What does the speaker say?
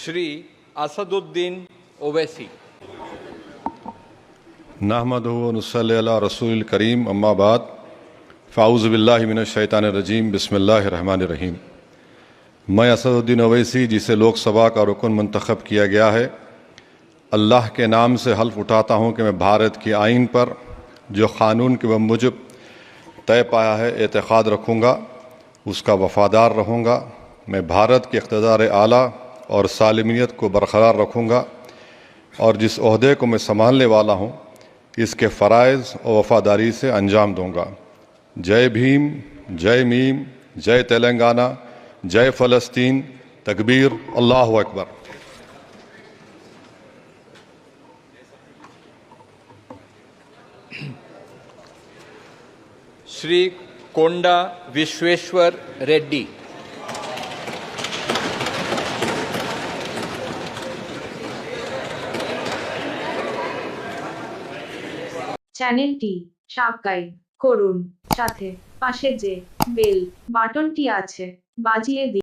শ্রী আসাদুদ্দিন ওবেসি। नहमदुहु व नुसल्ली अला रसूलिल करीम अम्मा बाद फ़ाऊज़ु बिल्लाहि मिनश शैतानिर रजीम बिस्मिल्लाहिर रहमानिर रहीम। मैं असदुद्दीन ओवैसी, जिसे लोकसभा का रुकन मंतखब किया गया है, अल्लाह के नाम से हल्फ उठाता हूँ कि मैं भारत की आइन पर जो क़ानून के मुजब तय पाया है एतक़ाद रखूँगा, उसका वफ़ादार रहूँगा। मैं भारत के इक़्तिदार आला और सालमियत को बरक़रार रखूँगा और जिस ओहदे को मैं संभालने वाला हूँ इसके फ़राइज़ और वफ़ादारी से अंजाम दूँगा। जय भीम, जय मीम, जय तेलंगाना, जय फ़लस्तीन, तकबीर, अल्लाहु अकबर। শ্রী কোন্ডা বিশ্বেশ্বর রেড্ডি। চ্যানেলটি সাবস্ক্রাইব করুন, সাথে পাশে যে বেল বাটনটি আছে বাজিয়ে দিন।